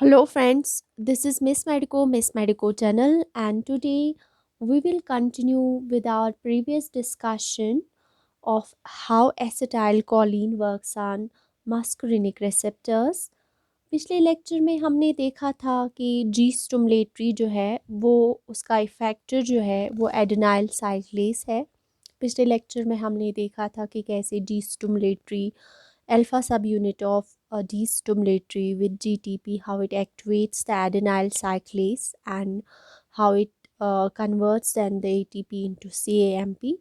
Hello, friends. This is Miss Medico channel, and today we will continue with our previous discussion of how acetylcholine works on muscarinic receptors. पिछले lecture में हमने देखा था कि जी stimulatory जो है वो उसका इफेक्टर जो है वो एडेनाइल साइक्लेस है। पिछले लेक्चर में हमने देखा था कि कैसे जी stimulatory alpha subunit of a destimulatory with GTP, how it activates the adenyl cyclase and how it converts then the ATP into CAMP,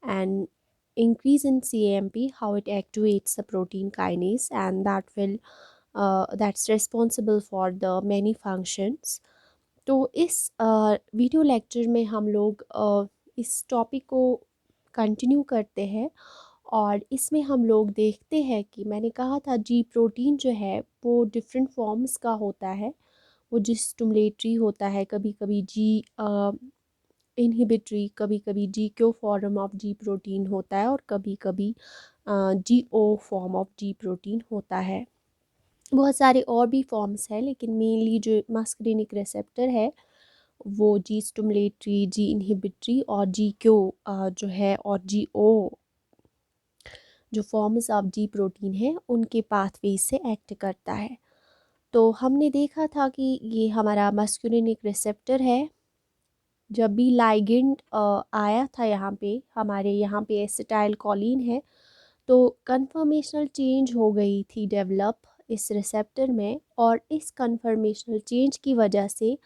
and increase in CAMP, how it activates the protein kinase, and that's responsible for the many functions. तो इस video lecture में हम लोग इस topic को continue करते हैं और इसमें हम लोग देखते हैं कि मैंने कहा था जी प्रोटीन जो है वो डिफरेंट फॉर्म्स का होता है। वो जी स्टिमुलेटरी होता है, कभी कभी जी इनहिबिटरी, कभी कभी G Q form of ji protein होता है और कभी कभी जी ओ फॉर्म ऑफ जी प्रोटीन होता है। बहुत सारे और भी फॉर्म्स हैं लेकिन मेनली जो मस्करिनिक रिसेप्टर है वो जी स्टिमुलेटरी, जी इनहिबिटरी और जी क्यू जो है और जी ओ जो फॉर्म्स ऑफ जी प्रोटीन है उनके पाथवे से एक्ट करता है। तो हमने देखा था कि ये हमारा मस्कुलिनिक रिसेप्टर है। जब भी लाइगेंड आया था यहाँ पे, हमारे यहाँ पे एसिटाइल कॉलिन है, तो कन्फर्मेशनल चेंज हो गई थी डेवलप इस रिसेप्टर में, और इस कन्फर्मेशनल चेंज की वजह से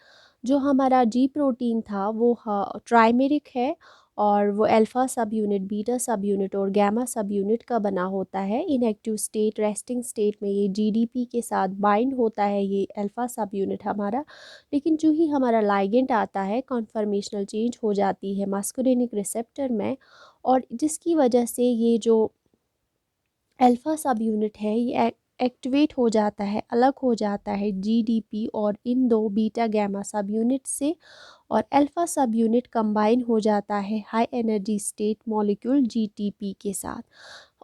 जो हमारा जी प्रोटीन था वो ट्राइमेरिक है और वो अल्फ़ा सब यूनिट, बीटा सब यूनिट और गामा सब यूनिट का बना होता है। इनएक्टिव स्टेट, रेस्टिंग स्टेट में ये जीडीपी के साथ बाइंड होता है ये अल्फ़ा सब यूनिट हमारा। लेकिन जो ही हमारा लाइगेंड आता है कन्फर्मेशनल चेंज हो जाती है मस्कुलिनिक रिसेप्टर में, और जिसकी वजह से ये जो अल्फ़ा सब यूनिट है ये एक्टिवेट हो जाता है, अलग हो जाता है जीडीपी और इन दो बीटा गामा सब यूनिट से, और अल्फ़ा सब यूनिट कंबाइन हो जाता है high energy state molecule GTP के साथ।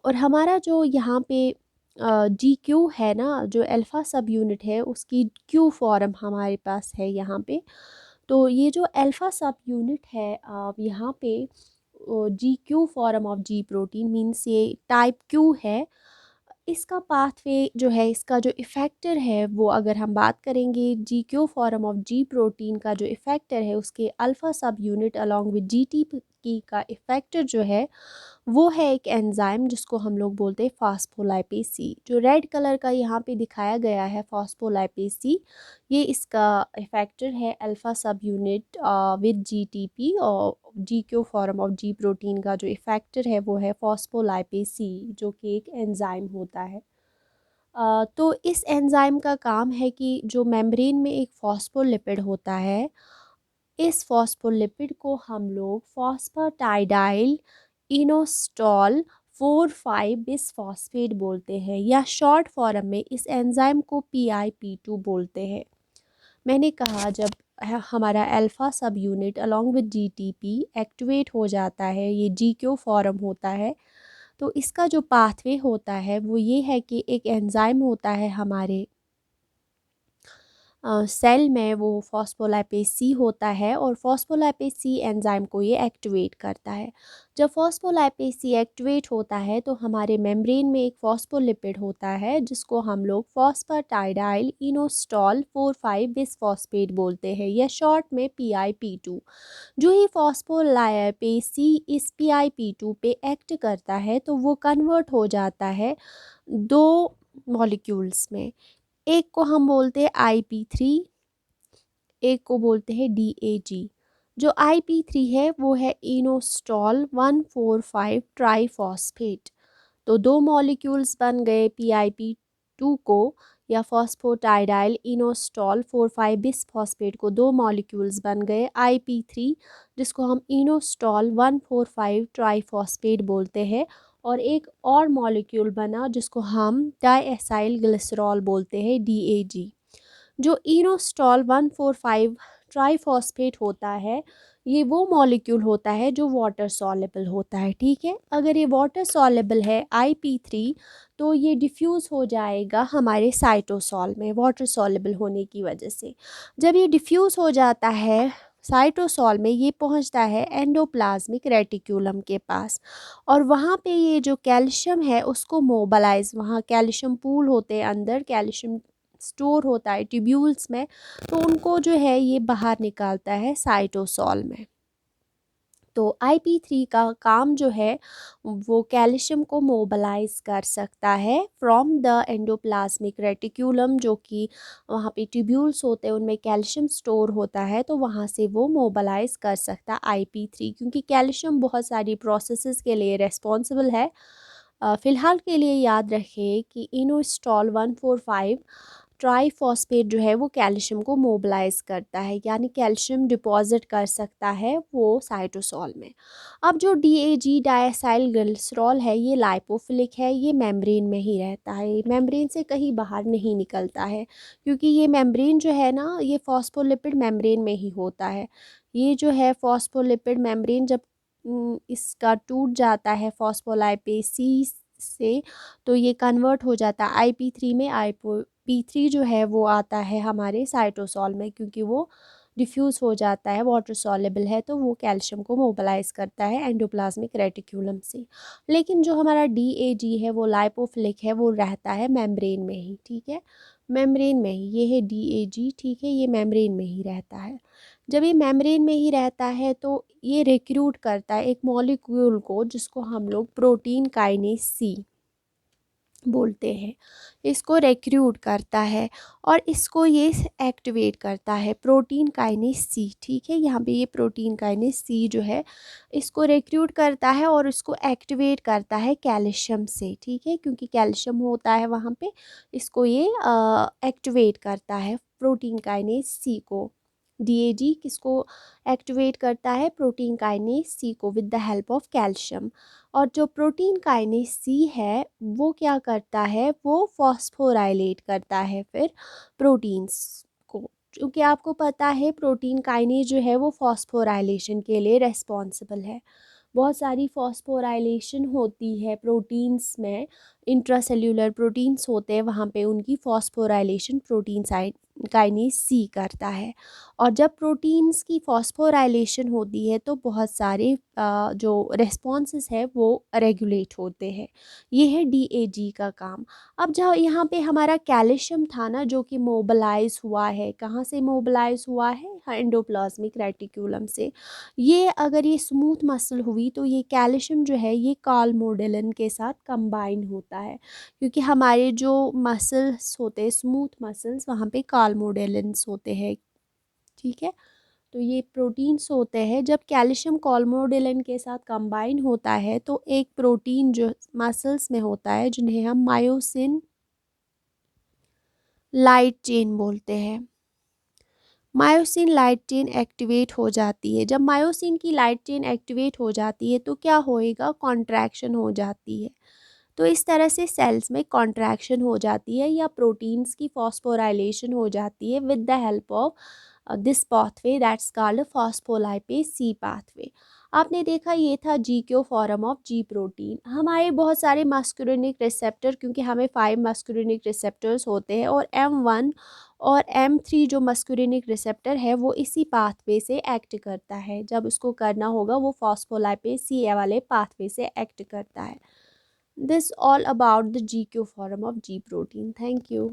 और हमारा जो यहाँ पे जी क्यू है ना, जो अल्फ़ा सब यूनिट है उसकी क्यू फॉर्म हमारे पास है यहाँ पे। तो ये जो अल्फ़ा सब यूनिट है यहाँ पे G Q form of ji protein means ये टाइप क्यू है। इसका पाथवे जो है, इसका जो इफ़ेक्टर है वो अगर हम बात करेंगे G Q form of ji protein का जो इफ़ेक्टर है उसके अल्फ़ा सब unit along with G T P का इफ़ेक्टर जो है वो है एक एंजाइम जिसको हम लोग बोलते हैं फॉस्फोलाइपेज सी। जो रेड कलर का यहाँ पे दिखाया गया है फॉस्फोलाइपेज सी, ये इसका इफेक्टर है अल्फ़ा सब यूनिट विद जीटीपी, और G Q form of ji protein का जो इफेक्टर है वो है फॉस्फोलाइपेज सी जो कि एक एंजाइम होता है। तो इस एंजाइम का काम है कि जो मेम्ब्रेन में एक फॉस्फोलिपिड होता है, इस फॉस्फोलिपिड को हम लोग फॉस्फेटाइडाइल इनोस्टॉल 4,5 बिसफॉस्फेट बोलते हैं, या शॉर्ट फॉर्म में इस एंजाइम को PIP2 बोलते हैं। मैंने कहा जब हमारा अल्फ़ा सब unit along with GTP activate हो जाता है, ये जीक्यू फॉर्म होता है, तो इसका जो पाथवे होता है वो ये है कि एक एंजाइम होता है हमारे सेल में, वो फॉस्फोलाइपेज सी होता है और फॉस्फोलाइपेज सी एंजाइम को ये एक्टिवेट करता है। जब फॉस्फोलाइपेज सी एक्टिवेट होता है तो हमारे मेम्ब्रेन में एक फॉस्फोलिपिड होता है जिसको हम लोग फॉस्फेटाइडाइल इनोस्टॉल 4,5 बिसफॉस्फेट बोलते हैं, या शॉर्ट में PIP2। जो ही फॉस्फोलाइपेज सी इस PIP2 पे एक्ट करता है तो वो कन्वर्ट हो जाता है दो मॉलिक्यूल्स में। एक को हम बोलते हैं IP3, एक को बोलते हैं DAG। जो IP3 है वो है इनोस्टॉल 1,4,5 ट्राईफॉस्फेट। तो दो मॉलिक्यूल्स बन गए PIP2 को, या फॉस्फोटाइडाइल इनोस्टॉल 4,5 बिसफॉस्फेट को दो मॉलिक्यूल्स बन गए IP3, जिसको हम इनोस्टॉल 1,4,5 ट्राईफॉस्फेट बोलते हैं, और एक और मॉलिक्यूल बना जिसको हम डाईएसाइल ग्लिसरॉल बोलते हैं DAG। जो इनोस्टॉल 1,4,5 ट्राईफॉस्फेट होता है ये वो मॉलिक्यूल होता है जो वाटर सॉल्युबल होता है, ठीक है। अगर ये वाटर सॉल्युबल है IP3, तो ये डिफ्यूज़ हो जाएगा हमारे साइटोसॉल में वाटर सॉल्युबल होने की वजह से। जब ये डिफ्यूज़ हो जाता है साइटोसॉल में, ये पहुंचता है एंडोप्लाज्मिक रेटिक्यूलम के पास, और वहाँ पे ये जो कैल्शियम है उसको मोबलाइज, वहाँ कैल्शियम पूल होते हैं, अंदर कैल्शियम स्टोर होता है ट्यूब्यूल्स में, तो उनको जो है ये बाहर निकालता है साइटोसॉल में। तो IP3 का काम जो है वो कैल्शियम को मोबलाइज कर सकता है फ्रॉम द एंडोप्लाज्मिक रेटिक्यूलम, जो कि वहाँ पे ट्यूब्यूल्स होते हैं, उनमें कैल्शियम स्टोर होता है, तो वहाँ से वो मोबलाइज कर सकता है IP3, क्योंकि कैल्शियम बहुत सारी प्रोसेसेस के लिए रेस्पॉन्सिबल है। फ़िलहाल के लिए याद रखें कि इनोस्टॉल 145 ट्राईफॉस्फेट जो है वो कैल्शियम को मोबलाइज करता है, यानी कैल्शियम डिपॉजिट कर सकता है वो साइटोसॉल में। अब जो DAG डायसाइल ग्लिसरॉल है ये लाइपोफिलिक है, ये मेम्ब्रेन में ही रहता है, मेम्ब्रेन से कहीं बाहर नहीं निकलता है, क्योंकि ये मेम्ब्रेन जो है ना, ये फॉस्फोलिपिड मेम्ब्रेन में ही होता है। ये जो है फॉस्फोलिपिड मेम्ब्रेन जब इसका टूट जाता है फॉस्फोलाइपेज सी से, तो ये कन्वर्ट हो जाता है IP3 में। IP3 जो है वो आता है हमारे साइटोसॉल में, क्योंकि वो डिफ्यूज़ हो जाता है, वाटर सॉल्युबल है, तो वो कैल्शियम को मोबलाइज करता है एंडोप्लाज्मिक रेटिक्यूलम से। लेकिन जो हमारा DAG है वो लाइपोफिलिक है, वो रहता है मेम्ब्रेन में ही, ठीक है, मेम्ब्रेन में ही। ये है DAG, ठीक है, ये मेम्ब्रेन में ही रहता है। जब ये मेम्ब्रेन में ही रहता है तो ये रिक्रूट करता है एक मॉलिक्यूल को, जिसको हम लोग प्रोटीन काइनेज C बोलते हैं, इसको रिक्रूट करता है और इसको ये एक्टिवेट करता है प्रोटीन काइनेज C, ठीक है। यहाँ पे ये प्रोटीन काइनेज C जो है इसको रिक्रूट करता है और इसको एक्टिवेट करता है कैल्शियम से, ठीक है, क्योंकि कैल्शियम होता है वहाँ पे, इसको ये एक्टिवेट करता है प्रोटीन काइनेज C को। DAG किसको एक्टिवेट करता है? प्रोटीन काइनेज C को with the help of calcium. और जो प्रोटीन काइनेज C है वो क्या करता है? वो फॉस्फोराइलेट करता है फिर प्रोटीन्स को, क्योंकि आपको पता है प्रोटीन काइनेज जो है वो फॉस्फोराइलेशन के लिए रेस्पॉन्सिबल है। बहुत सारी फॉस्फोराइलेशन होती है प्रोटीन्स में, इंट्रासेल्यूलर प्रोटीन्स होते हैं वहाँ पे, उनकी फॉस्फोराइलेशन प्रोटीन काइनेज C करता है। और जब प्रोटीन्स की फॉस्फोराइलेशन होती है तो बहुत सारे जो रेस्पॉन्सेस है वो रेगुलेट होते हैं। ये है DAG का काम। अब जहाँ यहाँ पे हमारा कैल्शियम था ना, जो कि मोबलाइज हुआ है, कहाँ से मोबलाइज हुआ है? एंडोप्लाज्मिक रेटिक्यूलम से। ये अगर ये स्मूथ मसल हुई तो ये कैल्शियम जो है ये कॉलमोडेलिन के साथ कंबाइन होता है, क्योंकि हमारे जो मसल्स होते हैं स्मूथ मसल्स, वहाँ पे कॉलमोडेलिन्स होते हैं, ठीक है। तो ये प्रोटीन्स होते हैं, जब कैल्शियम कॉलमोडेलिन के साथ कंबाइन होता है तो एक प्रोटीन जो मसल्स में होता है, जिन्हें हम मायोसिन लाइट चेन बोलते हैं, मायोसिन लाइट चेन एक्टिवेट हो जाती है। जब मायोसिन की लाइट चेन एक्टिवेट हो जाती है तो क्या होएगा? कॉन्ट्रैक्शन हो जाती है। तो इस तरह से सेल्स में कॉन्ट्रैक्शन हो जाती है या प्रोटीन्स की फॉस्फोराइलेशन हो जाती है with the help of this pathway that's called phospholipase C pathway. आपने देखा ये था GQ form of G protein. हमारे बहुत सारे मस्कुलिनिक रिसेप्टर, क्योंकि हमें 5 मस्कुलिनिक रिसेप्टर्स होते हैं, और M1 और M3 जो मस्कुलिनिक रिसेप्टर है वो इसी पाथवे से एक्ट करता है। जब उसको करना होगा वो फॉस्फोलाइपेज C वाले पाथवे से एक्ट करता है। This all about the GQ form of G protein. Thank you.